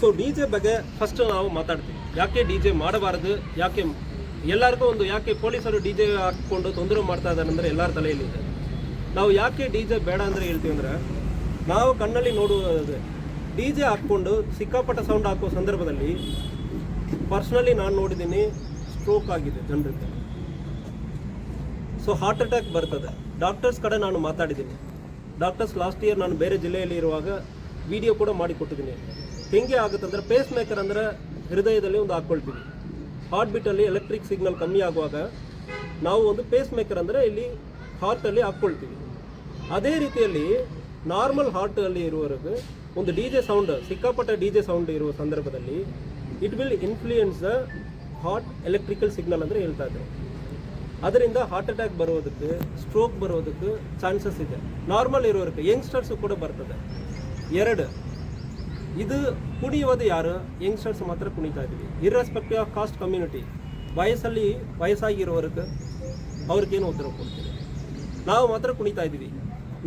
So D J ಬಗ್ಗೆ first ನಾವು ಮಾತಾಡ್ತೀವಿ. ಯಾಕೆ ಡಿ ಜೆ ಮಾಡಬಾರದು, ಯಾಕೆ ಎಲ್ಲರಿಗೂ ಒಂದು ಯಾಕೆ ಪೊಲೀಸರು ಡಿ ಜೆ ಹಾಕ್ಕೊಂಡು ತೊಂದರೆ ಮಾಡ್ತಾ ಇದ್ದಾರೆ ಅಂದರೆ ಎಲ್ಲರ ತಲೆಯಲ್ಲಿದೆ. ನಾವು ಯಾಕೆ ಡಿ ಜೆ ಬೇಡ ಅಂದರೆ ಹೇಳ್ತೀವಿ ಅಂದರೆ, ನಾವು ಕಣ್ಣಲ್ಲಿ ನೋಡುವುದು ಡಿ ಜೆ ಹಾಕ್ಕೊಂಡು ಸಿಕ್ಕಾಪಟ್ಟ ಸೌಂಡ್ ಹಾಕೋ ಸಂದರ್ಭದಲ್ಲಿ ಪರ್ಸ್ನಲಿ ನಾನು ನೋಡಿದ್ದೀನಿ, ಸ್ಟ್ರೋಕ್ ಆಗಿದೆ ಜನರಿಗೆ. ಸೊ ಹಾರ್ಟ್ ಅಟ್ಯಾಕ್ ಬರ್ತದೆ. ಡಾಕ್ಟರ್ಸ್ ಕಡೆ ನಾನು ಮಾತಾಡಿದ್ದೀನಿ. ಡಾಕ್ಟರ್ಸ್ ಲಾಸ್ಟ್ ಇಯರ್ ನಾನು ಬೇರೆ ಜಿಲ್ಲೆಯಲ್ಲಿ ಇರುವಾಗ ವಿಡಿಯೋ ಕೂಡ ಮಾಡಿ ಕೊಟ್ಟಿದ್ದೀನಿ. ಹೆಂಗೆ ಆಗುತ್ತೆ ಅಂದರೆ, ಪೇಸ್ ಮೇಕರ್ ಅಂದರೆ ಹೃದಯದಲ್ಲಿ ಒಂದು ಹಾಕ್ಕೊಳ್ತೀವಿ. ಹಾರ್ಟ್ ಬೀಟಲ್ಲಿ ಎಲೆಕ್ಟ್ರಿಕ್ ಸಿಗ್ನಲ್ ಕಮ್ಮಿ ಆಗುವಾಗ ನಾವು ಒಂದು ಪೇಸ್ ಮೇಕರ್ ಅಂದರೆ ಇಲ್ಲಿ ಹಾರ್ಟಲ್ಲಿ ಹಾಕ್ಕೊಳ್ತೀವಿ. ಅದೇ ರೀತಿಯಲ್ಲಿ ನಾರ್ಮಲ್ ಹಾರ್ಟಲ್ಲಿ ಇರುವವರೆಗೂ ಒಂದು ಡಿ ಜೆ ಸೌಂಡ್, ಸಿಕ್ಕಾಪಟ್ಟ ಡಿ ಜೆ ಸೌಂಡ್ ಇರುವ ಸಂದರ್ಭದಲ್ಲಿ it will influence the heart electrical signal ಅಂದರೆ ಹೇಳ್ತಾ ಇದ್ದಾರೆ. ಅದರಿಂದ ಹಾರ್ಟ್ ಅಟ್ಯಾಕ್ ಬರೋದಕ್ಕೆ, ಸ್ಟ್ರೋಕ್ ಬರೋದಕ್ಕೆ ಚಾನ್ಸಸ್ ಇದೆ. ನಾರ್ಮಲ್ ಇರೋದಕ್ಕೆ ಯಂಗ್ಸ್ಟರ್ಸು ಕೂಡ ಬರ್ತದೆ. ಎರಡು, ಇದು ಕುಣಿಯೋದು ಯಾರು? ಯಂಗ್ಸ್ಟರ್ಸ್ ಮಾತ್ರ ಕುಣಿತಾ ಇದ್ದೀವಿ. ಇರ್ರೆಸ್ಪೆಕ್ಟಿವ್ ಆಫ್ ಕಾಸ್ಟ್ ಕಮ್ಯುನಿಟಿ, ವಯಸ್ಸಾಗಿರೋರಿಗೆ ಅವ್ರಿಗೇನು ಉತ್ತರ ಕೊಡ್ತೀವಿ, ನಾವು ಮಾತ್ರ ಕುಣಿತಾ ಇದ್ದೀವಿ.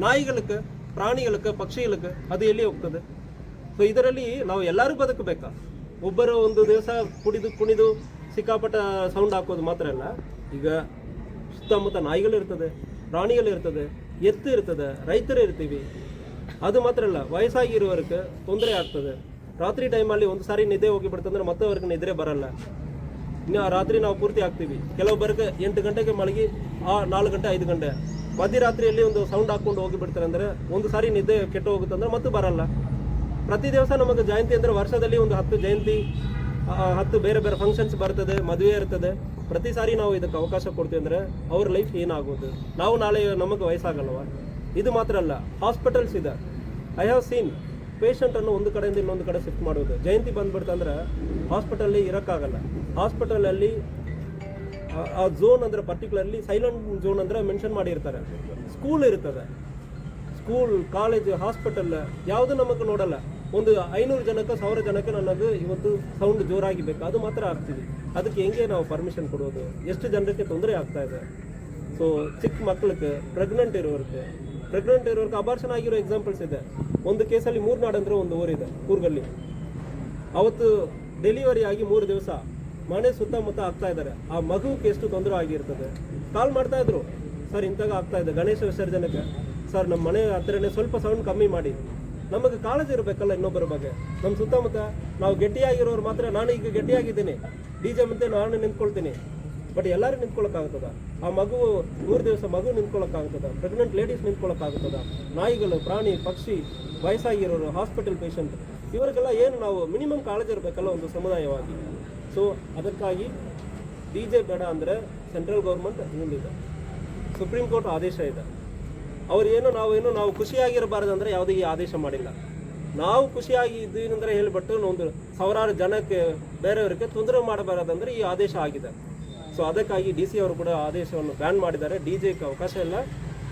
ನಾಯಿಗಳಿಗೆ, ಪ್ರಾಣಿಗಳಿಗೆ, ಪಕ್ಷಿಗಳಿಗೆ ಅದು ಎಲ್ಲಿ ಹೋಗ್ತದೆ? ಸೊ ಇದರಲ್ಲಿ ನಾವು ಎಲ್ಲರೂ ಬದುಕಬೇಕಾ? ಒಬ್ಬರು ಒಂದು ದಿವಸ ಕುಣಿದು ಸಿಕ್ಕಾಪಟ್ಟ ಸೌಂಡ್ ಹಾಕೋದು ಮಾತ್ರ ಅಲ್ಲ. ಈಗ ಸುತ್ತಮುತ್ತ ನಾಯಿಗಳಿರ್ತದೆ, ಪ್ರಾಣಿಗಳಿರ್ತದೆ, ಎತ್ತು ಇರ್ತದೆ, ರೈತರು ಇರ್ತೀವಿ. ಅದು ಮಾತ್ರ ಅಲ್ಲ, ವಯಸ್ಸಾಗಿರೋರಿಗೆ ತೊಂದರೆ ಆಗ್ತದೆ. ರಾತ್ರಿ ಟೈಮಲ್ಲಿ ಒಂದು ಸಾರಿ ನಿದ್ದೆ ಹೋಗಿಬಿಡ್ತಂದ್ರೆ ಮತ್ತೆ ಅವ್ರಿಗೆ ನಿದ್ರೆ ಬರಲ್ಲ. ಇನ್ನು ರಾತ್ರಿ ನಾವು ಪೂರ್ತಿ ಆಗ್ತೀವಿ. ಕೆಲವೊಬ್ಬರಿಗೆ 8 ಗಂಟೆಗೆ ಮಲಗಿ 4 ಗಂಟೆ 5 ಗಂಟೆ ಮಧ್ಯರಾತ್ರಿಯಲ್ಲಿ ಒಂದು ಸೌಂಡ್ ಹಾಕ್ಕೊಂಡು ಹೋಗಿಬಿಡ್ತಾರೆ. ಅಂದರೆ ಒಂದು ಸಾರಿ ನಿದ್ದೆ ಕೆಟ್ಟು ಹೋಗುತ್ತಂದ್ರೆ ಮತ್ತೆ ಬರಲ್ಲ. ಪ್ರತಿ ದಿವಸ ನಮಗೆ ಜಯಂತಿ ಅಂದರೆ ವರ್ಷದಲ್ಲಿ ಒಂದು 10 ಜಯಂತಿ, 10 ಬೇರೆ ಬೇರೆ ಫಂಕ್ಷನ್ಸ್ ಬರ್ತದೆ, ಮದುವೆ ಇರ್ತದೆ. ಪ್ರತಿ ಸಾರಿ ನಾವು ಇದಕ್ಕೆ ಅವಕಾಶ ಕೊಡ್ತೀವಿ ಅಂದರೆ ಅವ್ರ ಲೈಫ್ ಏನಾಗೋದು? ನಾವು ನಾಳೆ ನಮಗೆ ವಯಸ್ಸಾಗಲ್ವ? ಇದು ಮಾತ್ರ ಅಲ್ಲ, ಹಾಸ್ಪಿಟಲ್ಸ್ ಇದೆ. ಐ ಹ್ಯಾವ್ ಸೀನ್ ಪೇಷಂಟನ್ನು ಒಂದು ಕಡೆಯಿಂದ ಇನ್ನೊಂದು ಕಡೆ ಶಿಫ್ಟ್ ಮಾಡೋದು. ಜಯಂತಿ ಬಂದ್ಬಿಡ್ತಂದ್ರೆ ಹಾಸ್ಪಿಟಲ್ಲಿ ಇರೋಕ್ಕಾಗಲ್ಲ. ಹಾಸ್ಪಿಟಲಲ್ಲಿ ಆ ಝೋನ್ ಅಂದರೆ ಪರ್ಟಿಕ್ಯುಲರ್ಲಿ ಸೈಲೆಂಟ್ ಝೋನ್ ಅಂದರೆ ಮೆನ್ಷನ್ ಮಾಡಿರ್ತಾರೆ. ಸ್ಕೂಲ್ ಇರ್ತದೆ, ಸ್ಕೂಲ್, ಕಾಲೇಜ್, ಹಾಸ್ಪಿಟಲ್ ಯಾವುದು ನಮಗೆ ನೋಡಲ್ಲ. ಒಂದು 500 ಜನಕ್ಕೆ 1000 ಜನಕ್ಕೆ ನನಗೆ ಇವತ್ತು ಸೌಂಡ್ ಜೋರಾಗಿ ಬೇಕು, ಅದು ಮಾತ್ರ ಆಗ್ತೀವಿ. ಅದಕ್ಕೆ ಹೆಂಗೆ ನಾವು ಪರ್ಮಿಷನ್ ಕೊಡೋದು? ಎಷ್ಟು ಜನಕ್ಕೆ ತೊಂದರೆ ಆಗ್ತಾ ಇದೆ. ಸೊ ಚಿಕ್ಕ ಮಕ್ಕಳಿಗೆ, ಪ್ರೆಗ್ನೆಂಟ್ ಇರೋರಿಗೆ ಅಬಾರ್ಷನ್ ಆಗಿರೋ ಎಕ್ಸಾಂಪಲ್ಸ್ ಇದೆ. ಒಂದು ಕೇಸಲ್ಲಿ ಮೂರ್ನಾಡು ಅಂದರೆ ಒಂದು ಊರಿದೆ, ಕೂರ್ಗಲ್ಲಿ. ಅವತ್ತು ಡೆಲಿವರಿ ಆಗಿ 3 ದಿವಸ ಮನೆ ಸುತ್ತಮುತ್ತ ಆಗ್ತಾ ಇದ್ದಾರೆ. ಆ ಮಗುಕ್ಕೆ ಎಷ್ಟು ತೊಂದರೆ ಆಗಿರ್ತದೆ. ಕಾಲ್ ಮಾಡ್ತಾ ಇದ್ರು, ಸರ್ ಇಂತಾಗ ಆಗ್ತಾ ಇದೆ ಗಣೇಶ ವಿಸರ್ಜನೆಗೆ, ಸರ್ ನಮ್ಮ ಮನೆ ಹತ್ರನೇ ಸ್ವಲ್ಪ ಸೌಂಡ್ ಕಮ್ಮಿ ಮಾಡಿ. ನಮಗೆ ಕಾಳಜಿ ಇರಬೇಕಲ್ಲ ಇನ್ನೊಬ್ಬರ ಬಗ್ಗೆ. ನಮ್ಮ ಸುತ್ತಮುತ್ತ ನಾವು ಗಟ್ಟಿಯಾಗಿರೋರು ಮಾತ್ರ, ನಾನು ಈಗ ಗಟ್ಟಿಯಾಗಿದ್ದೀನಿ, ಡಿ ಜೆ ಮುಂದೆ ನಾನು ನಿಂತ್ಕೊಳ್ತೀನಿ, ಬಟ್ ಎಲ್ಲರೂ ನಿಂತ್ಕೊಳ್ಳೋಕ್ಕಾಗ್ತದ? ಆ ಮಗು 3 ದಿವಸ ಮಗು ನಿಂತ್ಕೊಳ್ಳೋಕ್ಕಾಗ್ತದ? Pregnant ladies ನಿಂತ್ಕೊಳ್ಳೋಕ್ಕಾಗ್ತದ? ನಾಯಿಗಳು, ಪ್ರಾಣಿ, ಪಕ್ಷಿ, ವಯಸ್ಸಾಗಿರೋರು, ಹಾಸ್ಪಿಟಲ್ ಪೇಷಂಟ್, ಇವರಿಗೆಲ್ಲ ಏನು ನಾವು ಮಿನಿಮಮ್ ಕಾಳಜಿ ಇರಬೇಕಲ್ಲ ಒಂದು ಸಮುದಾಯವಾಗಿ. ಸೊ ಅದಕ್ಕಾಗಿ ಡಿ ಜೆ ಬೇಡ ಅಂದರೆ ಸೆಂಟ್ರಲ್ ಗೌರ್ಮೆಂಟ್ ಮುಂದಿದೆ, ಸುಪ್ರೀಂ ಕೋರ್ಟ್ ಆದೇಶ ಇದೆ. ನಾವು ಖುಷಿಯಾಗಿರಬಾರ್ದು ಅಂದರೆ ಯಾವುದೇ ಈ ಆದೇಶ ಮಾಡಿಲ್ಲ. ನಾವು ಖುಷಿಯಾಗಿ ಇದ್ದೀವಿ ಅಂದರೆ ಹೇಳಿಬಿಟ್ಟು ಒಂದು ಸಾವಿರಾರು ಜನಕ್ಕೆ, ಬೇರೆಯವರಿಗೆ ತೊಂದರೆ ಮಾಡಬಾರದಂದರೆ ಈ ಆದೇಶ ಆಗಿದೆ. ಸೊ ಅದಕ್ಕಾಗಿ ಡಿ ಸಿ ಅವರು ಕೂಡ ಆದೇಶವನ್ನು ಬ್ಯಾನ್ ಮಾಡಿದ್ದಾರೆ. ಡಿ ಜೆಗೆ ಅವಕಾಶ ಇಲ್ಲ.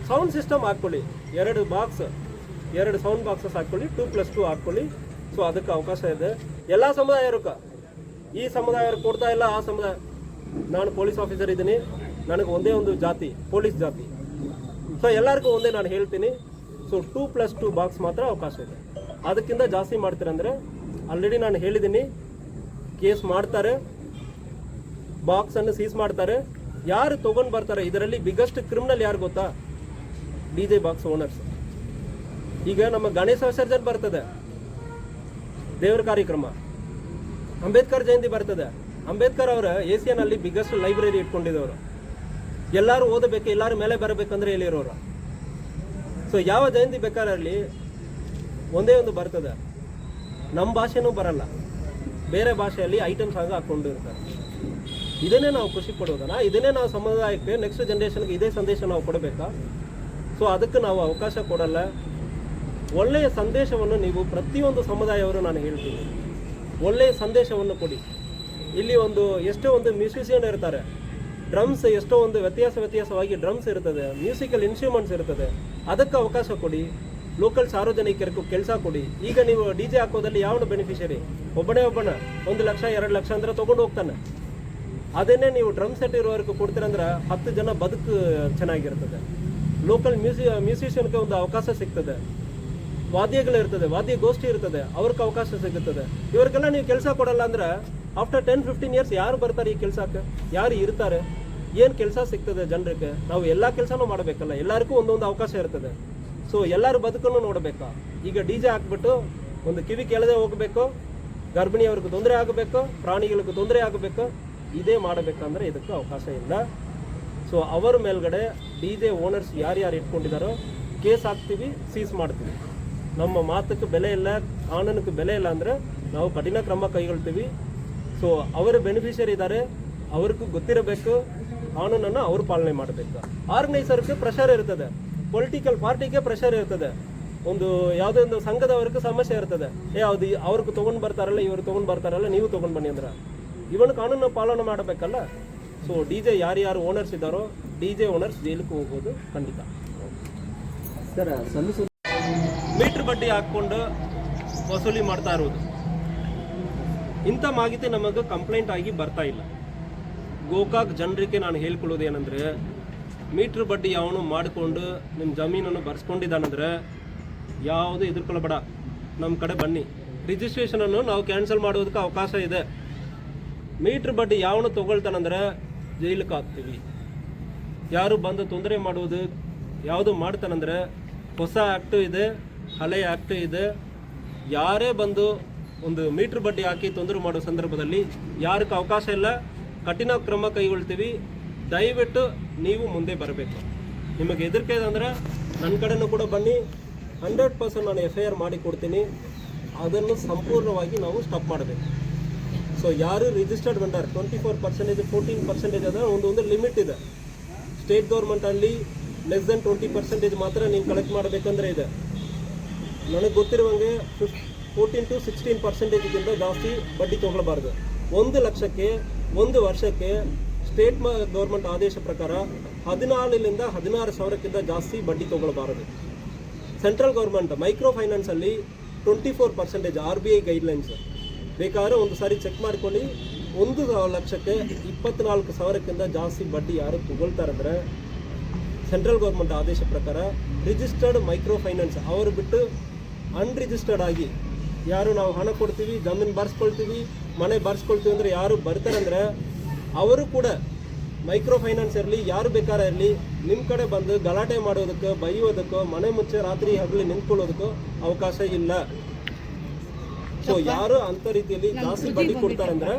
ಸೌಂಡ್ ಸಿಸ್ಟಮ್ ಹಾಕ್ಕೊಳ್ಳಿ, 2 ಸೌಂಡ್ ಬಾಕ್ಸಸ್ ಹಾಕ್ಕೊಳ್ಳಿ, 2+2 ಹಾಕ್ಕೊಳ್ಳಿ. ಸೊ ಅದಕ್ಕೆ ಅವಕಾಶ ಇದೆ. ಎಲ್ಲ ಸಮುದಾಯಕ್ಕೆ, ಈ ಸಮುದಾಯಕ್ಕೆ ಕೊಡ್ತಾ ಇಲ್ಲ, ಆ ಸಮುದಾಯ. ನಾನು ಪೊಲೀಸ್ ಆಫೀಸರ್ ಇದ್ದೀನಿ, ನನಗೆ ಒಂದೇ ಒಂದು ಜಾತಿ, ಪೊಲೀಸ್ ಜಾತಿ. ಸೊ ಎಲ್ಲರಿಗೂ ಒಂದೇ ನಾನು ಹೇಳ್ತೀನಿ. ಸೊ 2+2 ಬಾಕ್ಸ್ ಮಾತ್ರ ಅವಕಾಶ ಇದೆ. ಅದಕ್ಕಿಂತ ಜಾಸ್ತಿ ಮಾಡ್ತೀರಂದರೆ ಆಲ್ರೆಡಿ ನಾನು ಹೇಳಿದ್ದೀನಿ, ಕೇಸ್ ಮಾಡ್ತಾರೆ, ಬಾಕ್ಸನ್ನು ಸೀಸ್ ಮಾಡ್ತಾರೆ. ಯಾರು ತೊಗೊಂಡು ಬರ್ತಾರೆ, ಇದರಲ್ಲಿ ಬಿಗ್ಗೆಸ್ಟ್ ಕ್ರಿಮಿನಲ್ ಯಾರು ಗೊತ್ತಾ? D J box owners. ಈಗ ನಮ್ಮ ಗಣೇಶ ವಿಸರ್ಜನೆ ಬರ್ತದೆ, ದೇವರ ಕಾರ್ಯಕ್ರಮ, ಅಂಬೇಡ್ಕರ್ ಜಯಂತಿ ಬರ್ತದೆ. ಅಂಬೇಡ್ಕರ್ ಅವರ ಏಸಿಯಾನಲ್ಲಿ ಬಿಗ್ಗೆಸ್ಟ್ ಲೈಬ್ರರಿ ಇಟ್ಕೊಂಡಿದ್ದವರು. ಎಲ್ಲರೂ ಓದಬೇಕು, ಎಲ್ಲರೂ ಮೇಲೆ ಬರಬೇಕಂದ್ರೆ ಎಲ್ಲಿರೋರು. ಸೊ ಯಾವ ಜಯಂತಿ ಬೇಕಾರಲ್ಲಿ ಒಂದೇ ಒಂದು ಬರ್ತದೆ, ನಮ್ಮ ಭಾಷೆನೂ ಬರಲ್ಲ, ಬೇರೆ ಭಾಷೆಯಲ್ಲಿ ಐಟಮ್ಸ್ ಆಗಿ ಹಾಕ್ಕೊಂಡು ಇರ್ತಾರೆ. ಇದನ್ನೇ ನಾವು ಖುಷಿ ಪಡೋದನ್ನ, ಇದನ್ನೇ ನಾವು ಸಮುದಾಯಕ್ಕೆ, ನೆಕ್ಸ್ಟ್ ಜನ್ರೇಷನ್ಗೆ ಇದೇ ಸಂದೇಶ ನಾವು ಕೊಡಬೇಕಾ? ಸೊ ಅದಕ್ಕೆ ನಾವು ಅವಕಾಶ ಕೊಡಲ್ಲ. ಒಳ್ಳೆಯ ಸಂದೇಶವನ್ನು ನೀವು ಪ್ರತಿಯೊಂದು ಸಮುದಾಯವರು ನಾನು ಹೇಳ್ತೀನಿ, ಒಳ್ಳೆಯ ಸಂದೇಶವನ್ನು ಕೊಡಿ. ಇಲ್ಲಿ ಎಷ್ಟೋ ಒಂದು ಮ್ಯೂಸಿಷಿಯನ್ ಇರ್ತಾರೆ, ಡ್ರಮ್ಸ್ ಎಷ್ಟೋ ಒಂದು ವ್ಯತ್ಯಾಸವಾಗಿ ಡ್ರಮ್ಸ್ ಇರ್ತದೆ, ಮ್ಯೂಸಿಕಲ್ ಇನ್ಸ್ಟ್ರೂಮೆಂಟ್ಸ್ ಇರ್ತದೆ. ಅದಕ್ಕೆ ಅವಕಾಶ ಕೊಡಿ. ಲೋಕಲ್ ಸಾರ್ವಜನಿಕರಿಗೂ ಕೆಲಸ ಕೊಡಿ. ಈಗ ನೀವು ಡಿ ಜೆ ಹಾಕೋದಲ್ಲಿ ಯಾವನು ಬೆನಿಫಿಷರಿ? ಒಬ್ಬ 1 ಲಕ್ಷ 2 ಲಕ್ಷ ಅಂದರೆ ತೊಗೊಂಡು ಹೋಗ್ತಾನೆ. ಅದನ್ನೇ ನೀವು ಡ್ರಮ್ ಸೆಟ್ ಇರೋವರೆಗೂ ಕೊಡ್ತೀರಂದ್ರೆ 10 ಜನ ಬದುಕು ಚೆನ್ನಾಗಿರ್ತದೆ. ಲೋಕಲ್ ಮ್ಯೂಸಿಷಿಯನ್ಗೆ ಒಂದು ಅವಕಾಶ ಸಿಗ್ತದೆ. ವಾದ್ಯಗಳಿರ್ತದೆ, ವಾದ್ಯ ಗೋಷ್ಠಿ ಇರ್ತದೆ, ಅವ್ರಿಗೆ ಅವಕಾಶ ಸಿಗುತ್ತದೆ. ಇವ್ರಿಗೆಲ್ಲ ನೀವು ಕೆಲಸ ಕೊಡಲ್ಲ ಅಂದ್ರೆ ಆಫ್ಟರ್ 10-15 ಇಯರ್ಸ್ ಯಾರು ಬರ್ತಾರೆ ಈ ಕೆಲಸಕ್ಕೆ, ಯಾರು ಇರ್ತಾರೆ, ಏನು ಕೆಲಸ ಸಿಗ್ತದೆ ಜನರಿಗೆ? ನಾವು ಎಲ್ಲ ಕೆಲಸನೂ ಮಾಡಬೇಕಲ್ಲ, ಎಲ್ಲರಿಗೂ ಒಂದೊಂದು ಅವಕಾಶ ಇರ್ತದೆ. ಸೊ ಎಲ್ಲರೂ ಬದುಕನ್ನು ನೋಡಬೇಕಾ? ಈಗ DJ ಹಾಕ್ಬಿಟ್ಟು ಒಂದು ಕಿವಿ ಕೇಳದೆ ಹೋಗಬೇಕು, ಗರ್ಭಿಣಿಯವ್ರಿಗೆ ತೊಂದರೆ ಆಗಬೇಕು, ಪ್ರಾಣಿಗಳಿಗೆ ತೊಂದರೆ ಆಗಬೇಕು, ಇದೇ ಮಾಡಬೇಕಂದ್ರೆ ಇದಕ್ಕೆ ಅವಕಾಶ ಇಲ್ಲ. ಸೊ ಅವರ ಮೇಲ್ಗಡೆ DJ ಓನರ್ಸ್ ಯಾರ್ಯಾರು ಇಟ್ಕೊಂಡಿದ್ದಾರೋ ಕೇಸ್ ಹಾಕ್ತೀವಿ, ಸೀಸ್ ಮಾಡ್ತೀವಿ. ನಮ್ಮ ಮಾತಕ್ಕೆ ಬೆಲೆ ಇಲ್ಲ, ಕಾನೂನಿಗೆ ಬೆಲೆ ಇಲ್ಲ ಅಂದರೆ ನಾವು ಕಠಿಣ ಕ್ರಮ ಕೈಗೊಳ್ತೀವಿ. ಸೊ ಅವರ ಬೆನಿಫಿಷರಿ ಇದ್ದಾರೆ, ಅವ್ರಿಗೂ ಗೊತ್ತಿರಬೇಕು, ಕಾನೂನನ್ನು ಅವರು ಪಾಲನೆ ಮಾಡಬೇಕು. ಆರ್ಗನೈಸರ್ಗೆ ಪ್ರೆಷರ್ ಇರ್ತದೆ, ಪೊಲಿಟಿಕಲ್ ಪಾರ್ಟಿಗೆ ಪ್ರೆಷರ್ ಇರ್ತದೆ, ಒಂದು ಯಾವುದೋ ಒಂದು ಸಂಘದವ್ರಿಗೆ ಸಮಸ್ಯೆ ಇರ್ತದೆ, ಅದು ಅವ್ರಿಗೆ ತೊಗೊಂಡು ಬರ್ತಾರಲ್ಲ, ಇವ್ರು ತೊಗೊಂಡು ಬರ್ತಾರಲ್ಲ, ನೀವು ತೊಗೊಂಡು ಬನ್ನಿ ಅಂದ್ರೆ ಇವನು ಕಾನೂನು ಪಾಲನೆ ಮಾಡಬೇಕಲ್ಲ. ಸೊ DJ ಯಾರ್ಯಾರು ಓನರ್ಸ್ ಇದ್ದಾರೋ DJ ಓನರ್ಸ್ ಜೈಲಿಗೆ ಹೋಗೋದು ಖಂಡಿತ. ಸರ್, ಮೀಟ್ರ್ ಬಡ್ಡಿ ಹಾಕ್ಕೊಂಡು ವಸೂಲಿ ಮಾಡ್ತಾ ಇರೋದು, ಇಂಥ ಮಾಹಿತಿ ನಮಗೆ ಕಂಪ್ಲೇಂಟ್ ಆಗಿ ಬರ್ತಾ ಇಲ್ಲ. ಗೋಕಾಕ್ ಜನರಿಗೆ ನಾನು ಹೇಳ್ಕೊಳ್ಳೋದು ಏನಂದರೆ, ಮೀಟ್ರ್ ಬಡ್ಡಿ ಯಾವನು ಮಾಡಿಕೊಂಡು ನಿಮ್ಮ ಜಮೀನನ್ನು ಬರ್ಸ್ಕೊಂಡಿದ್ದಾನಂದ್ರೆ ಯಾವುದು ಎದುರ್ಕೊಳ್ಳಬೇಡ, ನಮ್ಮ ಕಡೆ ಬನ್ನಿ, ರಿಜಿಸ್ಟ್ರೇಷನನ್ನು ನಾವು ಕ್ಯಾನ್ಸಲ್ ಮಾಡೋದಕ್ಕೆ ಅವಕಾಶ ಇದೆ. ಮೀಟ್ರ್ ಬಡ್ಡಿ ಯಾವನು ತೊಗೊಳ್ತಾನಂದ್ರೆ ಜೈಲಿಗೆ ಹಾಕ್ತೀವಿ. ಯಾರು ಬಂದು ತೊಂದರೆ ಮಾಡುವುದು ಯಾವುದು ಮಾಡ್ತಾನಂದ್ರೆ ಹೊಸ ಆ್ಯಕ್ಟು ಇದೆ, ಹಳೆ ಆ್ಯಕ್ಟು ಇದೆ. ಯಾರೇ ಬಂದು ಒಂದು ಮೀಟ್ರ್ ಬಡ್ಡಿ ಹಾಕಿ ತೊಂದರೆ ಮಾಡೋ ಸಂದರ್ಭದಲ್ಲಿ ಯಾರಿಗೆ ಅವಕಾಶ ಇಲ್ಲ, ಕಠಿಣ ಕ್ರಮ ಕೈಗೊಳ್ತೀವಿ. ದಯವಿಟ್ಟು ನೀವು ಮುಂದೆ ಬರಬೇಕು. ನಿಮಗೆ ಹೆದರಿಕೆ ಅಂದರೆ ನನ್ನ ಕಡೆನೂ ಕೂಡ ಬನ್ನಿ, 100% ನಾನು FIR ಮಾಡಿ ಕೊಡ್ತೀನಿ. ಅದನ್ನು ಸಂಪೂರ್ಣವಾಗಿ ನಾವು ಸ್ಟಾಪ್ ಮಾಡಬೇಕು. ಸೊ ಯಾರು ರಿಜಿಸ್ಟರ್ಡ್ ವೆಂಡರ್ 24%, 14% ಅಂದರೆ ಒಂದು ಲಿಮಿಟ್ ಇದೆ. ಸ್ಟೇಟ್ ಗೌರ್ಮೆಂಟಲ್ಲಿ ಲೆಸ್ ದೆನ್ 20% ಮಾತ್ರ ನೀವು ಕಲೆಕ್ಟ್ ಮಾಡಬೇಕಂದ್ರೆ ಇದೆ. ನನಗೆ ಗೊತ್ತಿರುವಂಗೆ 14 to 16%ಗಿಂತ ಜಾಸ್ತಿ ಬಡ್ಡಿ ತೊಗೊಳ್ಬಾರ್ದು. 1 ಲಕ್ಷಕ್ಕೆ 1 ವರ್ಷಕ್ಕೆ ಸ್ಟೇಟ್ ಗೌರ್ಮೆಂಟ್ ಆದೇಶ ಪ್ರಕಾರ 14ರಿಂದ 16 ಸಾವಿರಕ್ಕಿಂತ ಜಾಸ್ತಿ ಬಡ್ಡಿ ತೊಗೊಳ್ಬಾರದು. ಸೆಂಟ್ರಲ್ ಗೌರ್ಮೆಂಟ್ ಮೈಕ್ರೋ ಫೈನಾನ್ಸಲ್ಲಿ 24% RBI ಗೈಡ್ಲೈನ್ಸ್. ಬೇಕಾದ್ರೆ ಒಂದು ಸಾರಿ ಚೆಕ್ ಮಾಡ್ಕೊಳ್ಳಿ. 1 ಲಕ್ಷಕ್ಕೆ 24 ಸಾವಿರಕ್ಕಿಂತ ಜಾಸ್ತಿ ಬಡ್ಡಿ ಯಾರು ತಗೊಳ್ತಾರಂದ್ರೆ ಸೆಂಟ್ರಲ್ ಗೌರ್ಮೆಂಟ್ ಆದೇಶ ಪ್ರಕಾರ ರಿಜಿಸ್ಟರ್ಡ್ ಮೈಕ್ರೋ ಫೈನಾನ್ಸ್ ಅವರು ಬಿಟ್ಟು ಅನ್ರಿಜಿಸ್ಟರ್ಡ್ ಆಗಿ ಯಾರು ನಾವು ಹಣ ಕೊಡ್ತೀವಿ, ಜಮೀನು ಬಾರಿಸ್ಕೊಳ್ತೀವಿ, ಮನೆ ಬಾರಿಸ್ಕೊಳ್ತೀವಿ ಅಂದರೆ ಯಾರು ಬರ್ತಾರಂದ್ರೆ ಅವರು ಕೂಡ ಮೈಕ್ರೋ ಫೈನಾನ್ಸ್ ಇರಲಿ, ಯಾರು ಬೇಕಾದ್ರೆ ಇರಲಿ, ನಿಮ್ಮ ಕಡೆ ಬಂದು ಗಲಾಟೆ ಮಾಡೋದಕ್ಕೋ, ಬೈಯೋದಕ್ಕೋ, ಮನೆ ಮುಚ್ಚೆ ರಾತ್ರಿ ಹಗಲಿ ನಿಂತ್ಕೊಳ್ಳೋದಕ್ಕೋ ಅವಕಾಶ ಇಲ್ಲ. ಸೊ ಯಾರು ಅಂಥ ರೀತಿಯಲ್ಲಿ ಜಾಸ್ತಿ ಬಡ್ಡಿ ಕೊಡ್ತಾರಂದ್ರೆ